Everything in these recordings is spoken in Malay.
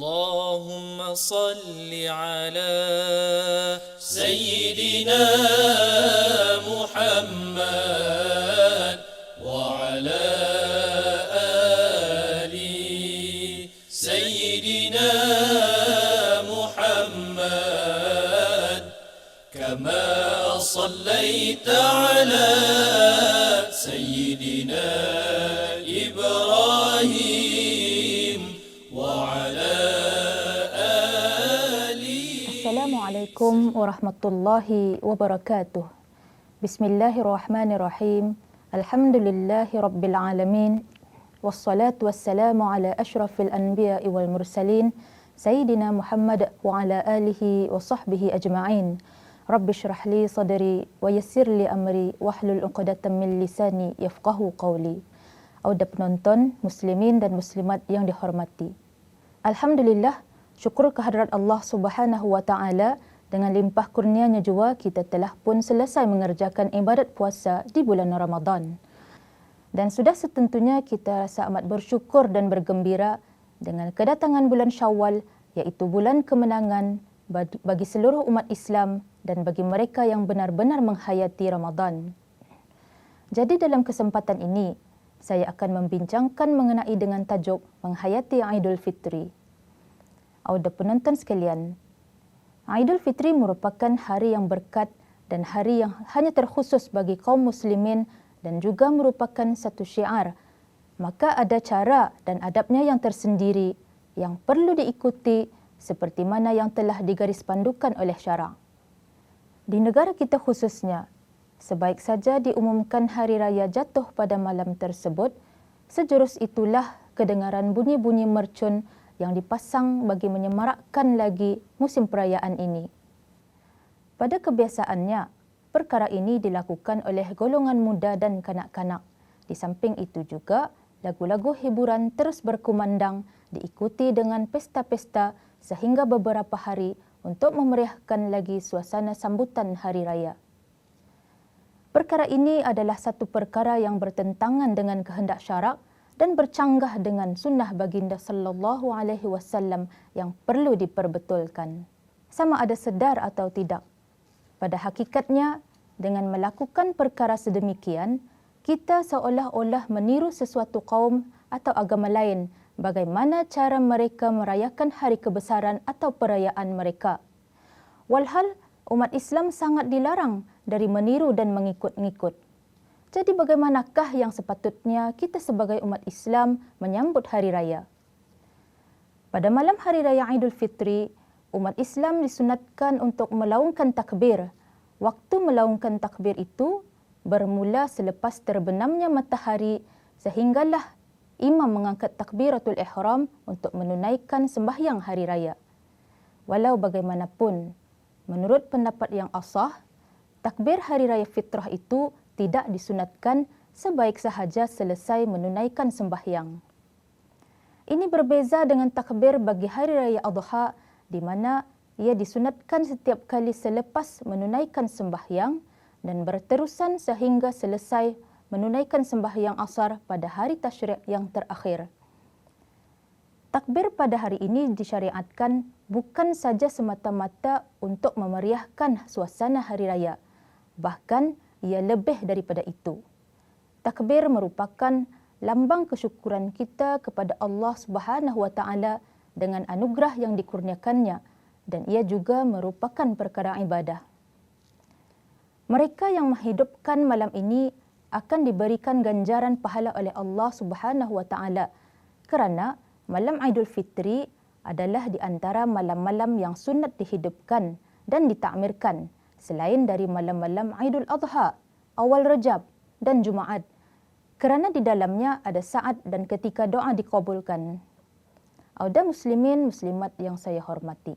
اللهم صل على سيدنا محمد وعلى آل سيدنا محمد كما صليت على سيدنا إبراهيم وعلى آل. Assalamualaikum warahmatullahi wabarakatuh. Bismillahirrahmanirrahim. Alhamdulillahi rabbil alamin. Wassalatu wassalamu ala ashrafil anbiya'i wal mursalin Sayyidina Muhammad wa ala alihi wa sahbihi ajma'in. Rabbi syrah li sadri wa yassir li amri wahlul 'uqdatam min lisani yafqahu qawli. Auda penonton, muslimin dan muslimat yang dihormati. Alhamdulillah, syukur kehadrat Allah Subhanahu wa taala, dengan limpah kurnianya jua kita telah pun selesai mengerjakan ibadat puasa di bulan Ramadan. Dan sudah setentunya kita rasa amat bersyukur dan bergembira dengan kedatangan bulan Syawal, iaitu bulan kemenangan bagi seluruh umat Islam dan bagi mereka yang benar-benar menghayati Ramadan. Jadi dalam kesempatan ini, saya akan membincangkan mengenai dengan tajuk menghayati Aidul Fitri. Auda penonton sekalian, Aidul Fitri merupakan hari yang berkat dan hari yang hanya terkhusus bagi kaum muslimin dan juga merupakan satu syiar. Maka ada cara dan adabnya yang tersendiri yang perlu diikuti seperti mana yang telah digaris pandukan oleh syarak. Di negara kita khususnya, sebaik saja diumumkan hari raya jatuh pada malam tersebut, sejurus itulah kedengaran bunyi-bunyi mercun yang dipasang bagi menyemarakkan lagi musim perayaan ini. Pada kebiasaannya, perkara ini dilakukan oleh golongan muda dan kanak-kanak. Di samping itu juga, lagu-lagu hiburan terus berkumandang, diikuti dengan pesta-pesta sehingga beberapa hari untuk memeriahkan lagi suasana sambutan hari raya. Perkara ini adalah satu perkara yang bertentangan dengan kehendak syarak dan bercanggah dengan sunnah baginda sallallahu alaihi wasallam yang perlu diperbetulkan. Sama ada sedar atau tidak, pada hakikatnya dengan melakukan perkara sedemikian, kita seolah-olah meniru sesuatu kaum atau agama lain bagaimana cara mereka merayakan hari kebesaran atau perayaan mereka. Walhal umat Islam sangat dilarang dari meniru dan mengikut-ngikut. Jadi bagaimanakah yang sepatutnya kita sebagai umat Islam menyambut hari raya? Pada malam hari raya Aidul Fitri, umat Islam disunatkan untuk melaungkan takbir. Waktu melaungkan takbir itu bermula selepas terbenamnya matahari sehinggalah imam mengangkat takbiratul ihram untuk menunaikan sembahyang hari raya. Walau bagaimanapun, menurut pendapat yang ashah, takbir hari raya fitrah itu tidak disunatkan sebaik sahaja selesai menunaikan sembahyang. Ini berbeza dengan takbir bagi hari raya Adha, di mana ia disunatkan setiap kali selepas menunaikan sembahyang dan berterusan sehingga selesai menunaikan sembahyang asar pada hari tasyrik yang terakhir. Takbir pada hari ini disyariatkan bukan saja semata-mata untuk memeriahkan suasana hari raya, bahkan ia lebih daripada itu. Takbir merupakan lambang kesyukuran kita kepada Allah Subhanahu wa taala dengan anugerah yang dikurniakannya, dan ia juga merupakan perkara ibadah. Mereka yang menghidupkan malam ini akan diberikan ganjaran pahala oleh Allah Subhanahu wa taala, kerana malam Aidul Fitri adalah di antara malam-malam yang sunat dihidupkan dan ditakmirkan selain dari malam-malam Aidul Adha, awal Rajab dan Jumaat, kerana di dalamnya ada saat dan ketika doa dikabulkan. Auda muslimin muslimat yang saya hormati,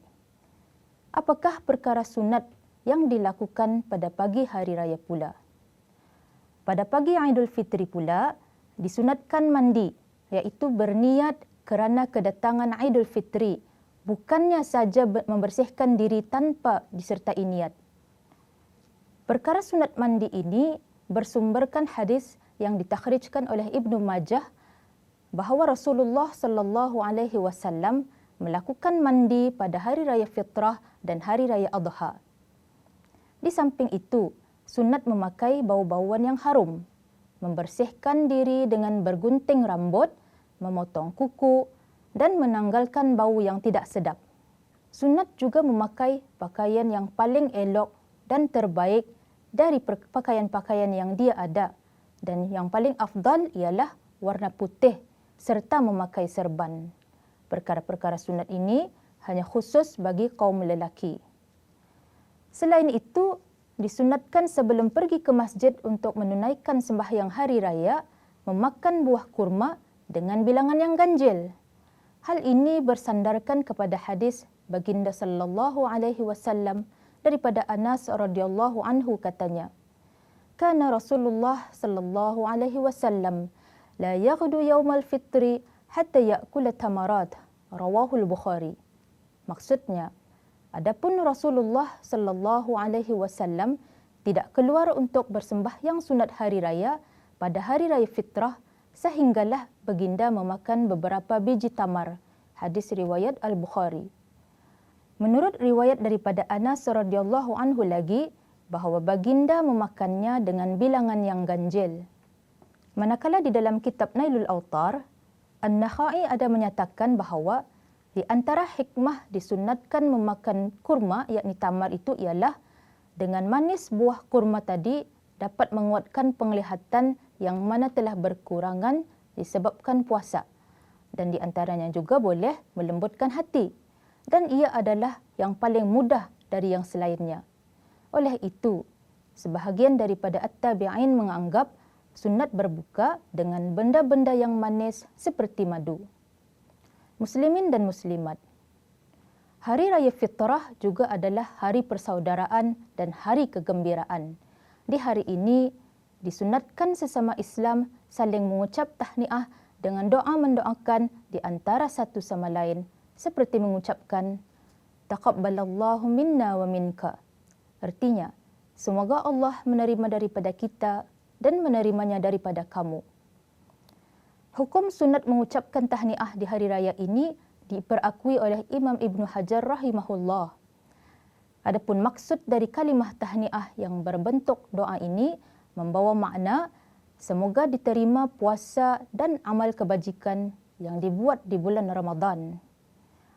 apakah perkara sunat yang dilakukan pada pagi hari raya pula? Pada pagi Aidul Fitri pula disunatkan mandi, iaitu berniat kerana kedatangan Aidul Fitri, bukannya saja membersihkan diri tanpa disertai niat. Perkara sunat mandi ini bersumberkan hadis yang ditakhrijkan oleh Ibnu Majah bahawa Rasulullah sallallahu alaihi wasallam melakukan mandi pada hari raya fitrah dan hari raya adha. Di samping itu, sunat memakai bau-bauan yang harum, membersihkan diri dengan bergunting rambut, memotong kuku, dan menanggalkan bau yang tidak sedap. Sunat juga memakai pakaian yang paling elok dan terbaik dari pakaian-pakaian yang dia ada, dan yang paling afdal ialah warna putih serta memakai serban. Perkara-perkara sunat ini hanya khusus bagi kaum lelaki. Selain itu, disunatkan sebelum pergi ke masjid untuk menunaikan sembahyang hari raya, memakan buah kurma dengan bilangan yang ganjil. Hal ini bersandarkan kepada hadis baginda sallallahu alaihi wasallam daripada Anas radhiyallahu anhu, katanya, "Kana Rasulullah sallallahu alaihi wasallam la yaghdu yaumal fitri hatta ya'kula tamarat." Rawahul Bukhari. Maksudnya, adapun Rasulullah sallallahu alaihi wasallam tidak keluar untuk bersembahyang sunat hari raya pada hari raya fitrah sehinggalah baginda memakan beberapa biji tamar. Hadis riwayat Al-Bukhari. Menurut riwayat daripada Anas radhiyallahu anhu lagi, bahawa baginda memakannya dengan bilangan yang ganjil. Manakala di dalam kitab Nailul Awtar, An-Nakhai ada menyatakan bahawa di antara hikmah disunatkan memakan kurma, yakni tamar itu, ialah dengan manis buah kurma tadi dapat menguatkan penglihatan yang mana telah berkurangan disebabkan puasa, dan di antaranya juga boleh melembutkan hati, dan ia adalah yang paling mudah dari yang selainnya. Oleh itu, sebahagian daripada at-tabi'in menganggap sunat berbuka dengan benda-benda yang manis seperti madu. Muslimin dan muslimat, Hari Raya Fitrah juga adalah hari persaudaraan dan hari kegembiraan. Di hari ini, disunatkan sesama Islam saling mengucap tahniah dengan doa mendoakan di antara satu sama lain, seperti mengucapkan, "Taqabbalallahu minna wa minka." Artinya, semoga Allah menerima daripada kita dan menerimanya daripada kamu. Hukum sunat mengucapkan tahniah di hari raya ini diperakui oleh Imam Ibn Hajar rahimahullah. Adapun maksud dari kalimah tahniah yang berbentuk doa ini membawa makna semoga diterima puasa dan amal kebajikan yang dibuat di bulan Ramadan.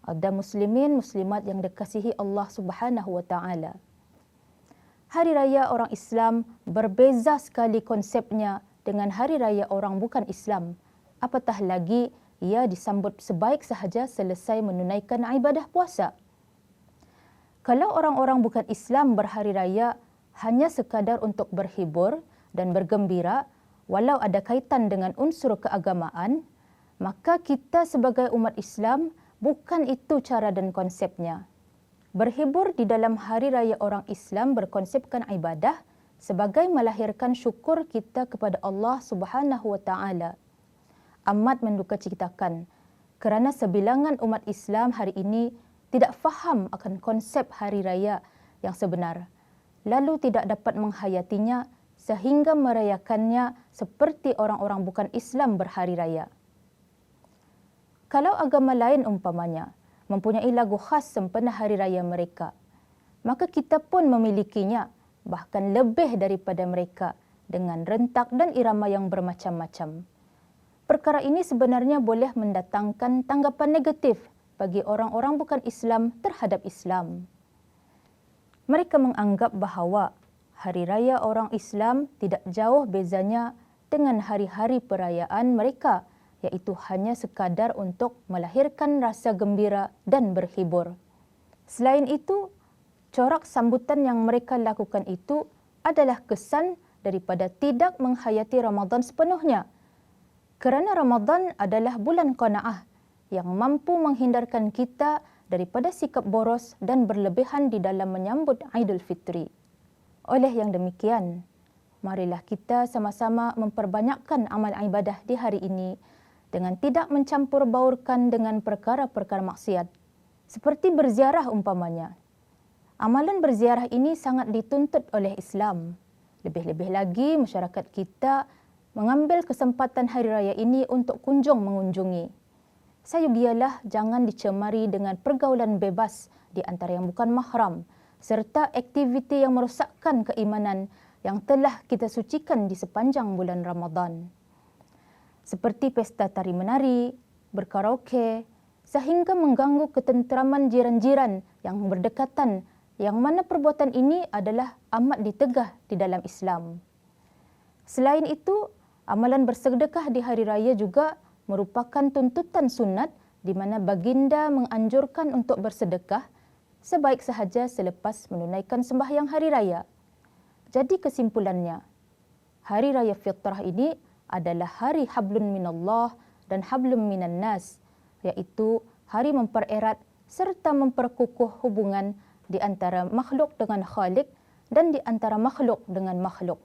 Ada muslimin muslimat yang dikasihi Allah Subhanahu wa taala. Hari raya orang Islam berbeza sekali konsepnya dengan hari raya orang bukan Islam. Apatah lagi ia disambut sebaik sahaja selesai menunaikan ibadah puasa. Kalau orang-orang bukan Islam berhari raya hanya sekadar untuk berhibur dan bergembira, walau ada kaitan dengan unsur keagamaan, maka kita sebagai umat Islam bukan itu cara dan konsepnya. Berhibur di dalam hari raya orang Islam berkonsepkan ibadah sebagai melahirkan syukur kita kepada Allah Subhanahu wa taala. Amat mendukacitakan kerana sebilangan umat Islam hari ini tidak faham akan konsep hari raya yang sebenar, lalu tidak dapat menghayatinya sehingga merayakannya seperti orang-orang bukan Islam berhari raya. Kalau agama lain umpamanya mempunyai lagu khas sempena hari raya mereka, maka kita pun memilikinya, bahkan lebih daripada mereka, dengan rentak dan irama yang bermacam-macam. Perkara ini sebenarnya boleh mendatangkan tanggapan negatif bagi orang-orang bukan Islam terhadap Islam. Mereka menganggap bahawa hari raya orang Islam tidak jauh bezanya dengan hari-hari perayaan mereka, iaitu hanya sekadar untuk melahirkan rasa gembira dan berhibur. Selain itu, corak sambutan yang mereka lakukan itu adalah kesan daripada tidak menghayati Ramadan sepenuhnya. Kerana Ramadan adalah bulan qanaah yang mampu menghindarkan kita daripada sikap boros dan berlebihan di dalam menyambut Aidul Fitri. Oleh yang demikian, marilah kita sama-sama memperbanyakkan amal ibadah di hari ini dengan tidak mencampur baurkan dengan perkara-perkara maksiat, seperti berziarah umpamanya. Amalan berziarah ini sangat dituntut oleh Islam. Lebih-lebih lagi masyarakat kita mengambil kesempatan hari raya ini untuk kunjung mengunjungi. sayugialah jangan dicemari dengan pergaulan bebas di antara yang bukan mahram serta aktiviti yang merosakkan keimanan yang telah kita sucikan di sepanjang bulan Ramadan. Seperti pesta tari menari, berkaraoke, sehingga mengganggu ketenteraman jiran-jiran yang berdekatan, yang mana perbuatan ini adalah amat ditegah di dalam Islam. Selain itu, amalan bersedekah di hari raya juga merupakan tuntutan sunat di mana baginda menganjurkan untuk bersedekah sebaik sahaja selepas menunaikan sembahyang hari raya. Jadi kesimpulannya, hari raya fitrah ini adalah hari hablun minallah dan hablum minan nas, iaitu hari mempererat serta memperkukuh hubungan di antara makhluk dengan Khalik dan di antara makhluk dengan makhluk.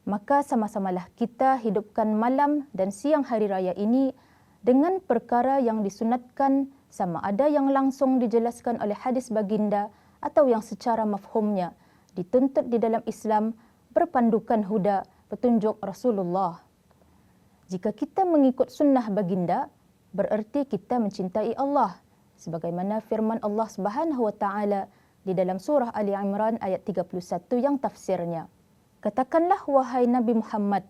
Maka sama-samalah kita hidupkan malam dan siang hari raya ini dengan perkara yang disunatkan, sama ada yang langsung dijelaskan oleh hadis baginda atau yang secara mafhumnya dituntut di dalam Islam berpandukan huda petunjuk Rasulullah. Jika kita mengikut sunnah baginda, bererti kita mencintai Allah, sebagaimana firman Allah Subhanahu wa taala di dalam surah Ali Imran ayat 31 yang tafsirnya. Katakanlah wahai Nabi Muhammad,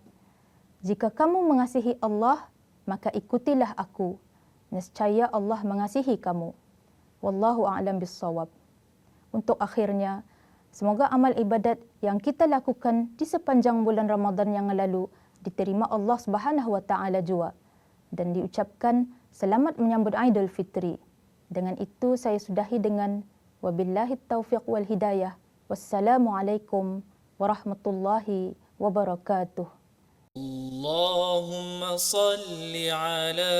jika kamu mengasihi Allah, maka ikutilah aku. Nescaya Allah mengasihi kamu. Wallahu a'lam bissawab. Untuk akhirnya, semoga amal ibadat yang kita lakukan di sepanjang bulan Ramadan yang lalu diterima Allah Subhanahu wa taala jua dan diucapkan selamat menyambut Aidul Fitri. Dengan itu saya sudahi dengan wabillahi taufiq wal hidayah. Wassalamualaikum warahmatullahi wabarakatuh. Allahumma salli ala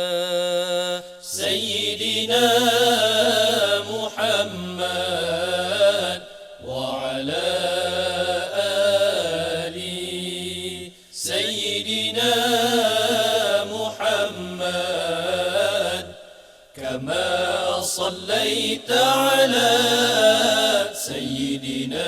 Sayyidina Muhammad wa ala ali Sayyidina Muhammad kama sallaita ala Sayyidina